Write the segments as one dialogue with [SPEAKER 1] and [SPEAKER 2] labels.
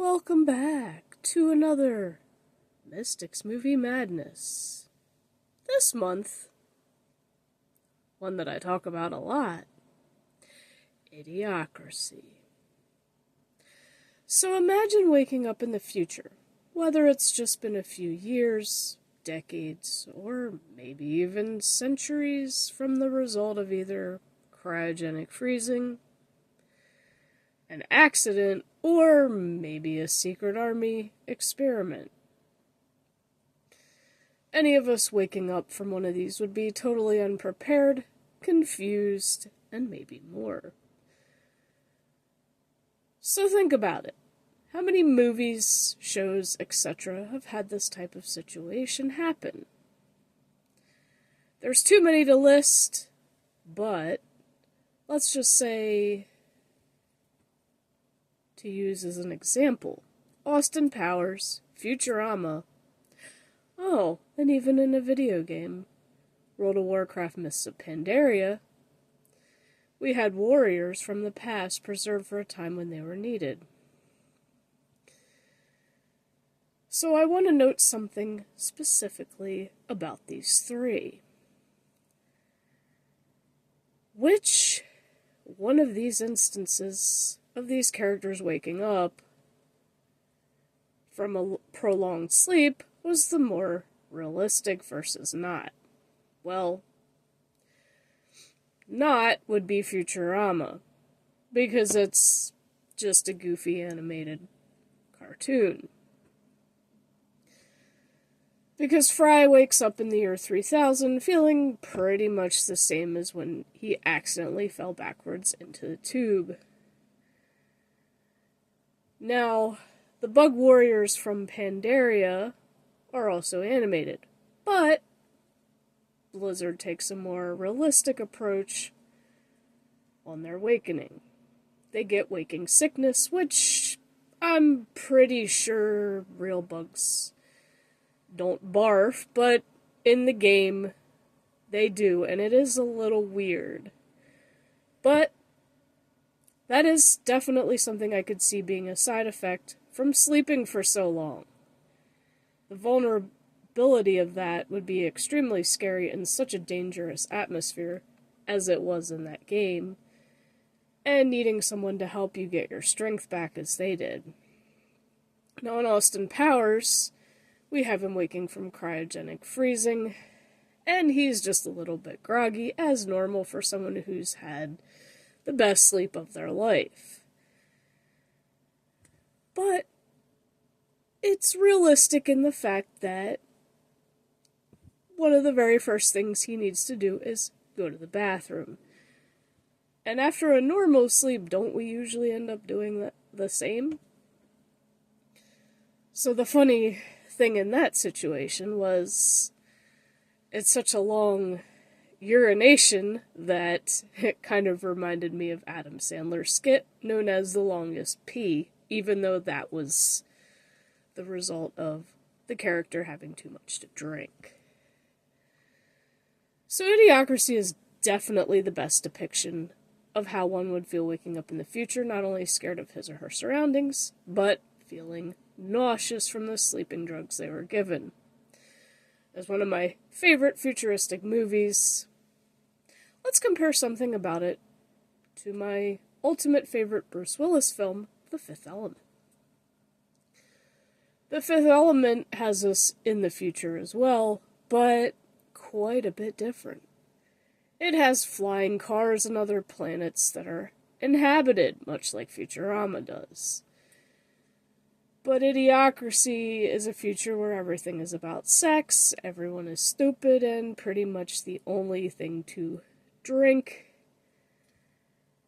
[SPEAKER 1] Welcome back to another Mystics Movie Madness. This month, one that I talk about a lot, Idiocracy. So imagine waking up in the future, whether it's just been a few years, decades, or maybe even centuries from the result of either cryogenic freezing, an accident, or maybe a secret army experiment. Any of us waking up from one of these would be totally unprepared, confused, and maybe more. So think about it. How many movies, shows, etc. have had this type of situation happen? There's too many to list, but let's just say, to use as an example, Austin Powers, Futurama, and even in a video game, World of Warcraft Mists of Pandaria, we had warriors from the past preserved for a time when they were needed. So I want to note something specifically about these three. Which one of these instances of these characters waking up from a prolonged sleep was the more realistic versus not? Well, not would be Futurama, because it's just a goofy animated cartoon. Because Fry wakes up in the year 3000 feeling pretty much the same as when he accidentally fell backwards into the tube. Now, the Bug Warriors from Pandaria are also animated, but Blizzard takes a more realistic approach on their awakening. They get waking sickness, which I'm pretty sure real bugs don't barf, but in the game they do, and it is a little weird. But that is definitely something I could see being a side effect from sleeping for so long. The vulnerability of that would be extremely scary in such a dangerous atmosphere as it was in that game, and needing someone to help you get your strength back as they did. Now in Austin Powers, we have him waking from cryogenic freezing, and he's just a little bit groggy, as normal for someone who's had the best sleep of their life. But it's realistic in the fact that one of the very first things he needs to do is go to the bathroom. And after a normal sleep, don't we usually end up doing the same? So the funny thing in that situation was, it's such a long urination that it kind of reminded me of Adam Sandler's skit known as The Longest Pee, even though that was the result of the character having too much to drink. So Idiocracy is definitely the best depiction of how one would feel waking up in the future, not only scared of his or her surroundings, but feeling nauseous from the sleeping drugs they were given. As one of my favorite futuristic movies, let's compare something about it to my ultimate favorite Bruce Willis film, The Fifth Element. The Fifth Element has us in the future as well, but quite a bit different. It has flying cars and other planets that are inhabited, much like Futurama does. But Idiocracy is a future where everything is about sex, everyone is stupid, and pretty much the only thing to drink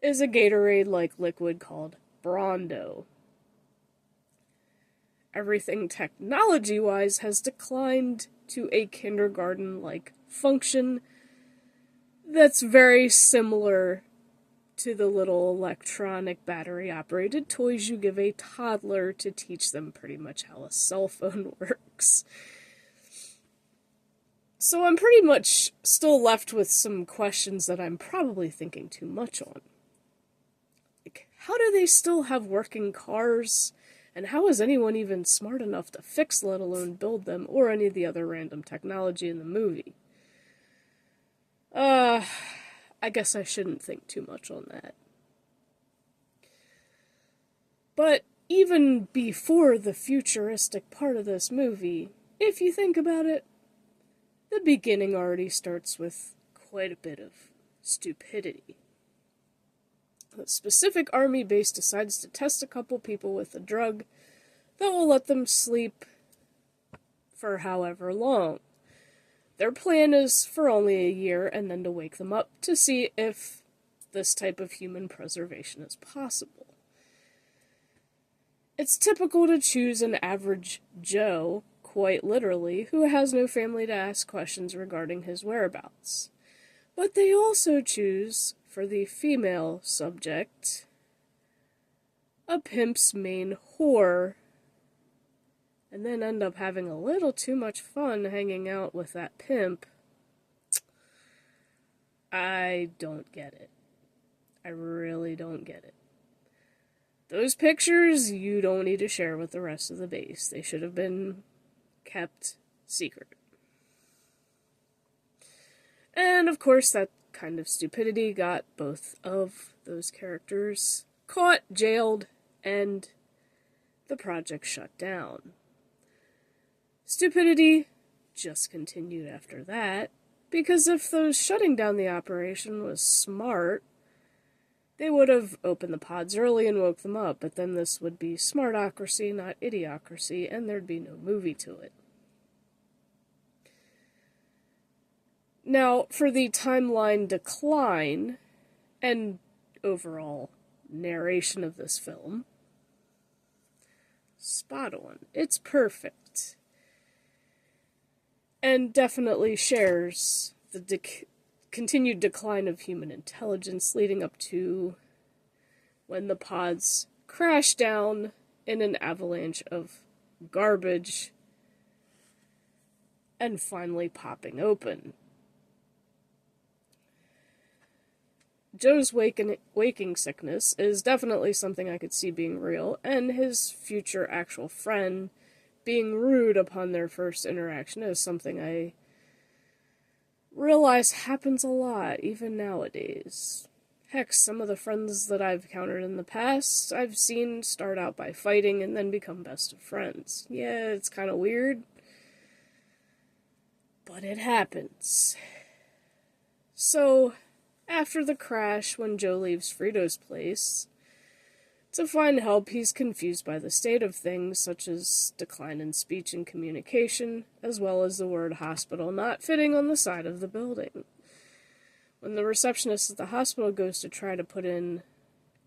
[SPEAKER 1] is a Gatorade-like liquid called Brondo. Everything technology-wise has declined to a kindergarten-like function that's very similar to the little electronic battery-operated toys you give a toddler to teach them pretty much how a cell phone works. So I'm pretty much still left with some questions that I'm probably thinking too much on. Like, how do they still have working cars And how is anyone even smart enough to fix, let alone build them, or any of the other random technology in the movie? I guess I shouldn't think too much on that. But even before the futuristic part of this movie, if you think about it, the beginning already starts with quite a bit of stupidity. A specific army base decides to test a couple people with a drug that will let them sleep for however long. Their plan is for only a year and then to wake them up to see if this type of human preservation is possible. It's typical to choose an average Joe, quite literally, who has no family to ask questions regarding his whereabouts. But they also choose, for the female subject, a pimp's main whore, and then end up having a little too much fun hanging out with that pimp. I don't get it. I really don't get it. Those pictures you don't need to share with the rest of the base. They should have been kept secret. And of course, that kind of stupidity got both of those characters caught, jailed, and the project shut down. Stupidity just continued after that, because if those shutting down the operation was smart, they would have opened the pods early and woke them up, but then this would be smartocracy, not idiocracy, and there'd be no movie to it. Now, for the timeline decline and overall narration of this film, spot on. It's perfect. And definitely shares the continued decline of human intelligence leading up to when the pods crash down in an avalanche of garbage and finally popping open. Joe's waking sickness is definitely something I could see being real, and his future actual friend being rude upon their first interaction is something I realize happens a lot, even nowadays. Heck, some of the friends that I've encountered in the past, I've seen start out by fighting and then become best of friends. Yeah, it's kind of weird, but it happens. So, after the crash, when Joe leaves Frito's place, to find help, he's confused by the state of things, such as decline in speech and communication, as well as the word hospital not fitting on the side of the building. When the receptionist at the hospital goes to try to put in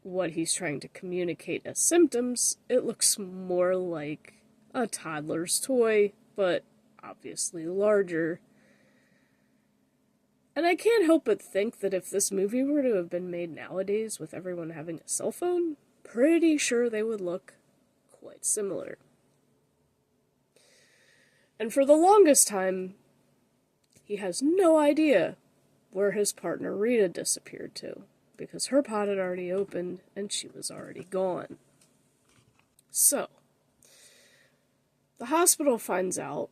[SPEAKER 1] what he's trying to communicate as symptoms, it looks more like a toddler's toy, but obviously larger. And I can't help but think that if this movie were to have been made nowadays with everyone having a cell phone, pretty sure they would look quite similar. And for the longest time, he has no idea where his partner Rita disappeared to, because her pod had already opened and she was already gone. So, the hospital finds out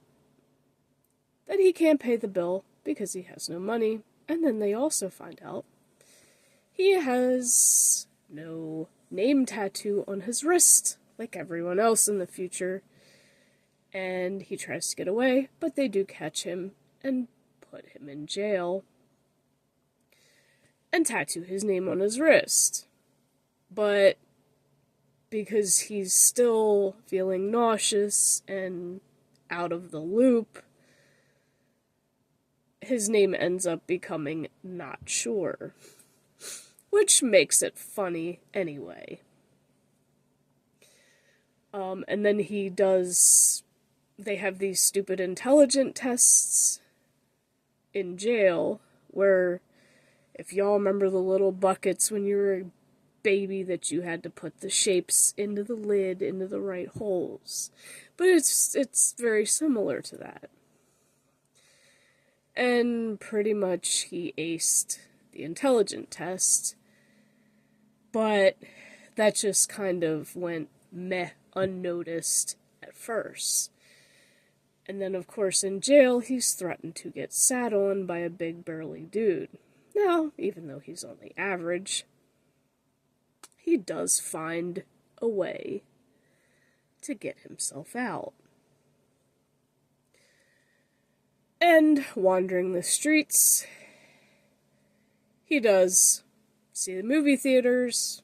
[SPEAKER 1] that he can't pay the bill because he has no money, and then they also find out he has no name tattoo on his wrist, like everyone else in the future, and he tries to get away, but they do catch him and put him in jail and tattoo his name on his wrist. But because he's still feeling nauseous and out of the loop, his name ends up becoming Not Sure, which makes it funny anyway. And then they have these stupid intelligent tests in jail, where, if y'all remember the little buckets when you were a baby that you had to put the shapes into the lid, into the right holes. But it's very similar to that. And pretty much he aced the intelligent test, but that just kind of went meh unnoticed at first. And then, of course, in jail, he's threatened to get sat on by a big burly dude. Now, even though he's only average, he does find a way to get himself out. And wandering the streets, he does see the movie theaters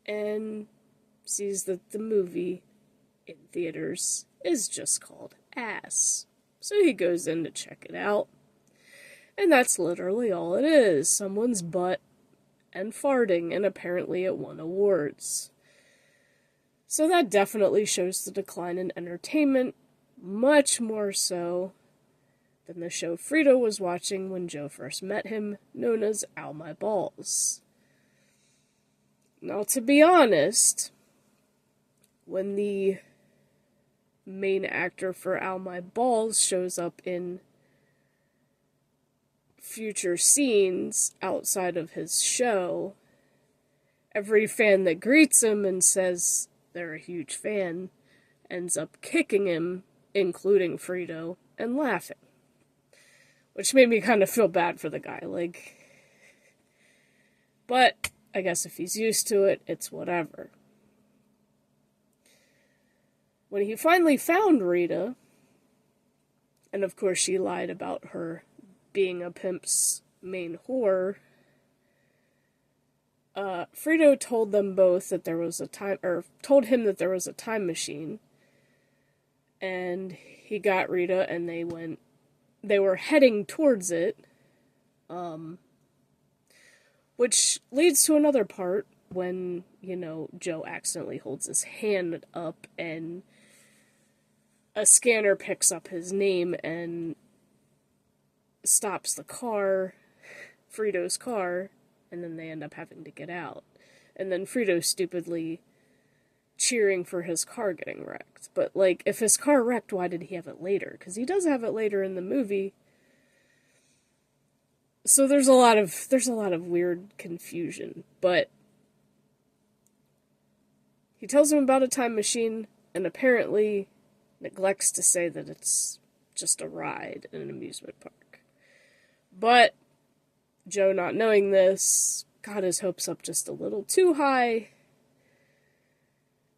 [SPEAKER 1] and sees that the movie in theaters is just called Ass. So he goes in to check it out. And that's literally all it is. Someone's butt and farting, and apparently it won awards. So that definitely shows the decline in entertainment, much more so than the show Frito was watching when Joe first met him, known as Ow My Balls. Now, to be honest, when the main actor for Ow My Balls shows up in future scenes outside of his show, every fan that greets him and says they're a huge fan ends up kicking him, including Frito, and laughing. Which made me kind of feel bad for the guy, but I guess if he's used to it, it's whatever. When he finally found Rita, and of course she lied about her being a pimp's main whore, Frito told them both that there was told him that there was a time machine, and he got Rita and they were heading towards it, which leads to another part when, Joe accidentally holds his hand up and a scanner picks up his name and stops the car, Frito's car, and then they end up having to get out. And then Frito stupidly cheering for his car getting wrecked. But, if his car wrecked, why did he have it later? Because he does have it later in the movie. So there's a lot of weird confusion. But he tells him about a time machine, and apparently neglects to say that it's just a ride in an amusement park. But Joe, not knowing this, got his hopes up just a little too high,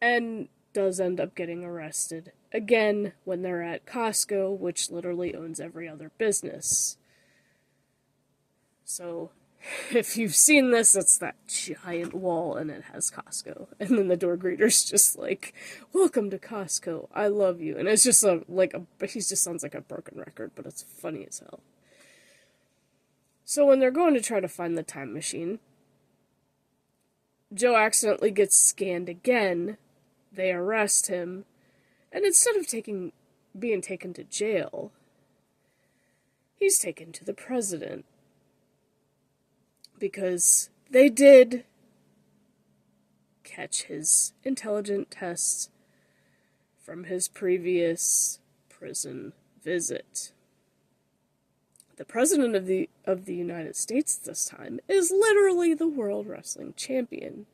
[SPEAKER 1] and does end up getting arrested again when they're at Costco, which literally owns every other business. So, if you've seen this, it's that giant wall and it has Costco. And then the door greeter's just like, "Welcome to Costco, I love you." And it's just he just sounds like a broken record, but it's funny as hell. So when they're going to try to find the time machine, Joe accidentally gets scanned again. They arrest him, and instead of being taken to jail, he's taken to the president. Because they did catch his intelligent tests from his previous prison visit. The president of the United States this time is literally the World Wrestling Champion.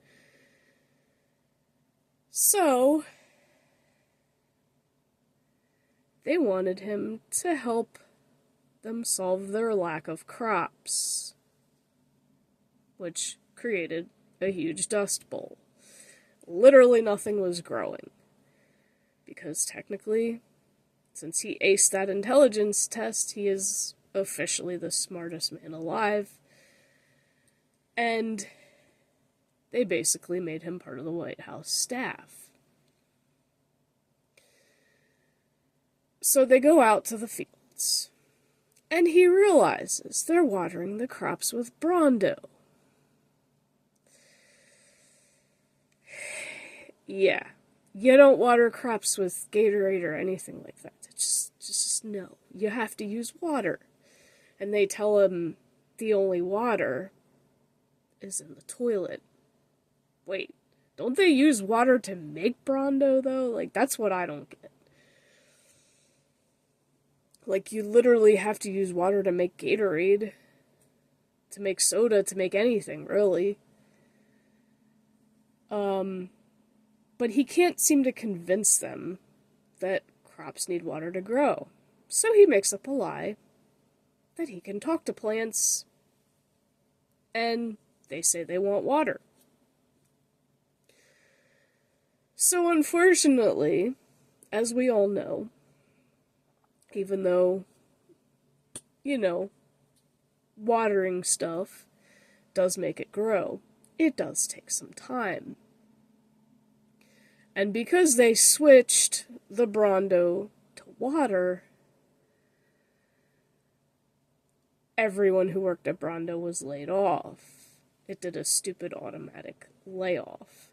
[SPEAKER 1] So, they wanted him to help them solve their lack of crops, which created a huge dust bowl. Literally nothing was growing. Because technically, since he aced that intelligence test, he is officially the smartest man alive. And they basically made him part of the White House staff. So they go out to the fields. And he realizes they're watering the crops with Brawndo. Yeah, you don't water crops with Gatorade or anything like that. It's just no. You have to use water. And they tell him the only water is in the toilet. Wait, don't they use water to make Brawndo, though? That's what I don't get. You literally have to use water to make Gatorade, to make soda, to make anything, really. But he can't seem to convince them that crops need water to grow. So he makes up a lie that he can talk to plants, and they say they want water. So unfortunately, as we all know, even though, watering stuff does make it grow, it does take some time. And because they switched the Brondo to water, everyone who worked at Brondo was laid off. It did a stupid automatic layoff.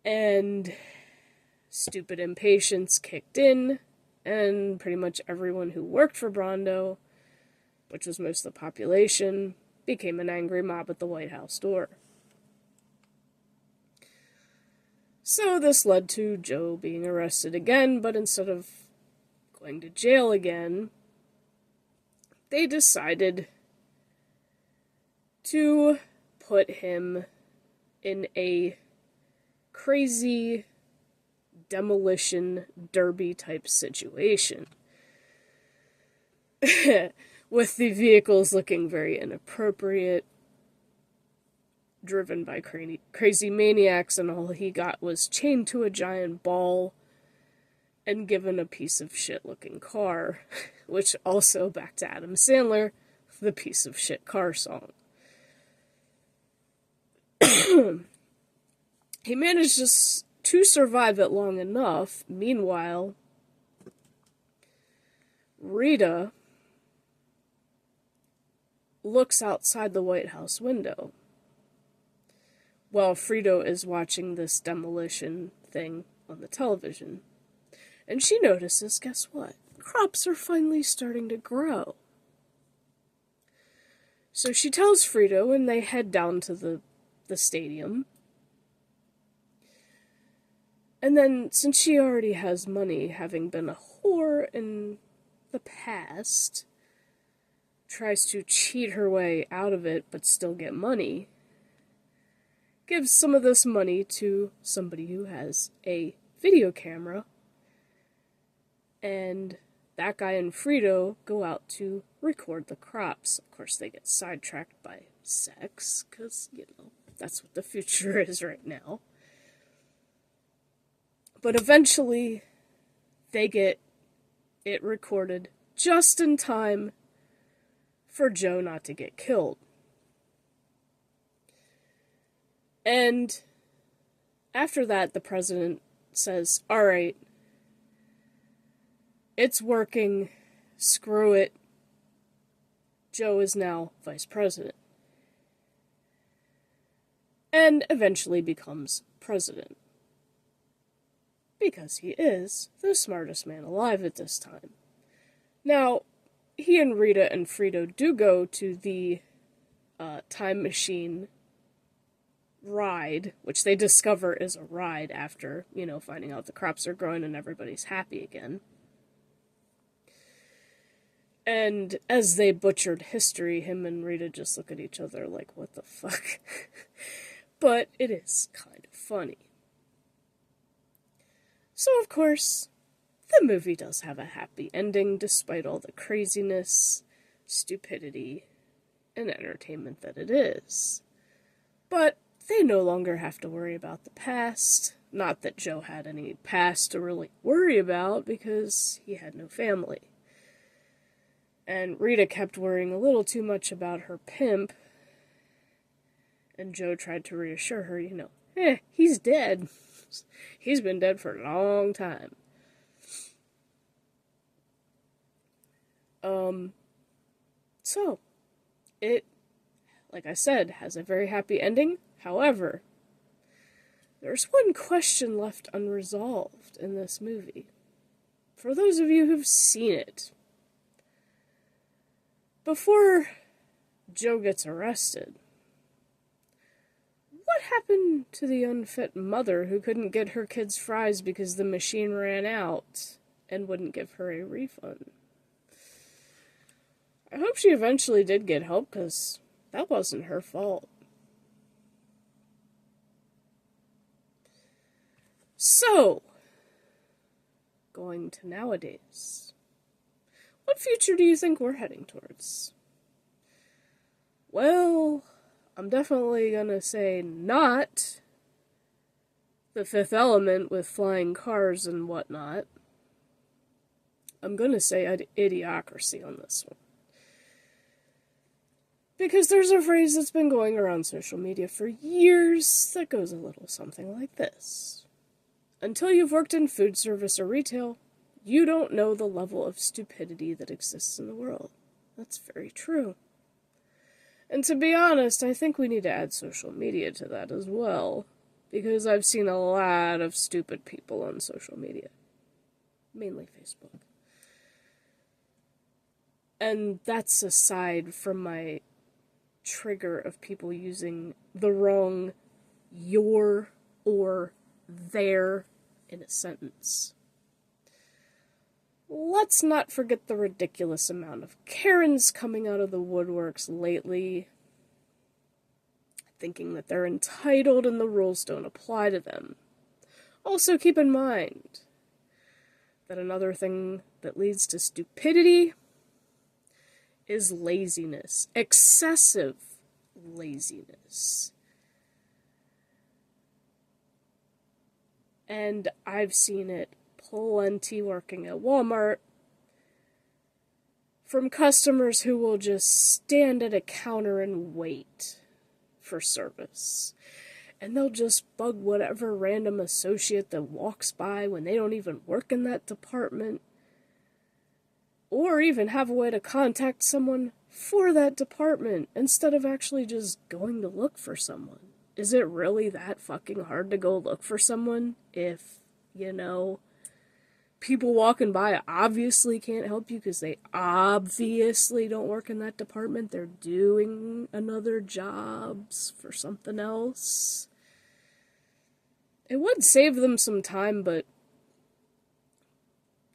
[SPEAKER 1] And stupid impatience kicked in, and pretty much everyone who worked for Brondo, which was most of the population, became an angry mob at the White House door. So this led to Joe being arrested again, but instead of going to jail again, they decided to put him in a crazy demolition derby type situation. With the vehicles looking very inappropriate, driven by crazy maniacs, and all he got was chained to a giant ball and given a piece of shit looking car, which also, back to Adam Sandler, the piece of shit car song. He managed to survive it long enough. Meanwhile, Rita looks outside the White House window while Frito is watching this demolition thing on the television. And she notices, guess what? Crops are finally starting to grow. So she tells Frito, and they head down to the stadium. And then, since she already has money, having been a whore in the past, tries to cheat her way out of it, but still get money, gives some of this money to somebody who has a video camera, and that guy and Frito go out to record the crops. Of course, they get sidetracked by sex, because, that's what the future is right now. But eventually, they get it recorded just in time for Joe not to get killed. And after that, the president says, all right, it's working, screw it, Joe is now vice president. And eventually becomes president. Because he is the smartest man alive at this time. Now, he and Rita and Frito do go to the time machine ride, which they discover is a ride after, finding out the crops are growing and everybody's happy again. And as they butchered history, him and Rita just look at each other like, what the fuck? But it is kind of funny. So, of course, the movie does have a happy ending, despite all the craziness, stupidity, and entertainment that it is. But they no longer have to worry about the past. Not that Joe had any past to really worry about, because he had no family. And Rita kept worrying a little too much about her pimp, and Joe tried to reassure her, he's dead. He's been dead for a long time. So, it, like I said, has a very happy ending. However, there's one question left unresolved in this movie. For those of you who've seen it, before Joe gets arrested, what happened to the unfit mother who couldn't get her kids fries because the machine ran out and wouldn't give her a refund? I hope she eventually did get help, because that wasn't her fault. So, going to nowadays. What future do you think we're heading towards? Well, I'm definitely gonna say not The Fifth Element with flying cars and whatnot. I'm gonna say Idiocracy on this one. Because there's a phrase that's been going around social media for years that goes a little something like this. Until you've worked in food service or retail, you don't know the level of stupidity that exists in the world. That's very true. And to be honest, I think we need to add social media to that as well. Because I've seen a lot of stupid people on social media. Mainly Facebook. And that's aside from my trigger of people using the wrong your or their in a sentence. Let's not forget the ridiculous amount of Karens coming out of the woodworks lately, thinking that they're entitled and the rules don't apply to them. Also, keep in mind that another thing that leads to stupidity is laziness. Excessive laziness. And I've seen it plenty working at Walmart from customers who will just stand at a counter and wait for service. And they'll just bug whatever random associate that walks by when they don't even work in that department. Or even have a way to contact someone for that department instead of actually just going to look for someone. Is it really that fucking hard to go look for someone if, people walking by obviously can't help you because they obviously don't work in that department? They're doing another jobs for something else. It would save them some time, but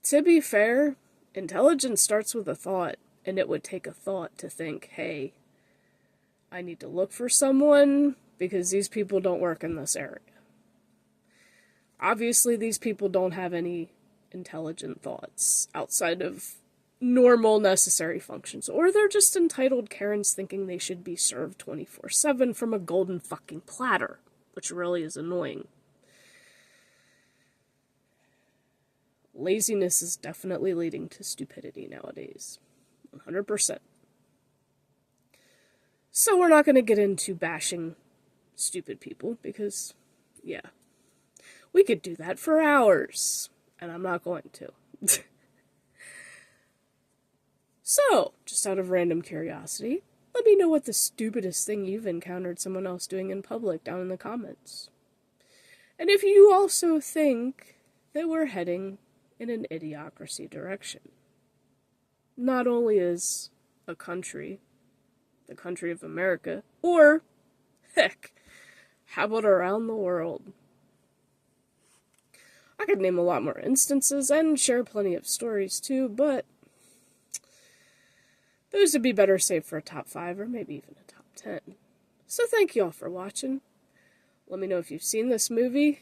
[SPEAKER 1] to be fair, intelligence starts with a thought, and it would take a thought to think, hey, I need to look for someone because these people don't work in this area. Obviously, these people don't have any intelligent thoughts outside of normal necessary functions, or they're just entitled Karens thinking they should be served 24/7 from a golden fucking platter, which really is annoying. Laziness is definitely leading to stupidity nowadays. 100%. So we're not going to get into bashing stupid people because, yeah, we could do that for hours, and I'm not going to. So, just out of random curiosity, let me know what the stupidest thing you've encountered someone else doing in public down in the comments. And if you also think that we're heading in an idiocracy direction. Not only as a country, the country of America, or, heck, how about around the world? I could name a lot more instances and share plenty of stories too, but those would be better saved for a top 5 or maybe even a top 10. So thank you all for watching. Let me know if you've seen this movie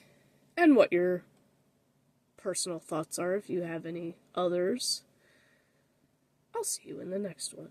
[SPEAKER 1] and what your personal thoughts are if you have any others. I'll see you in the next one.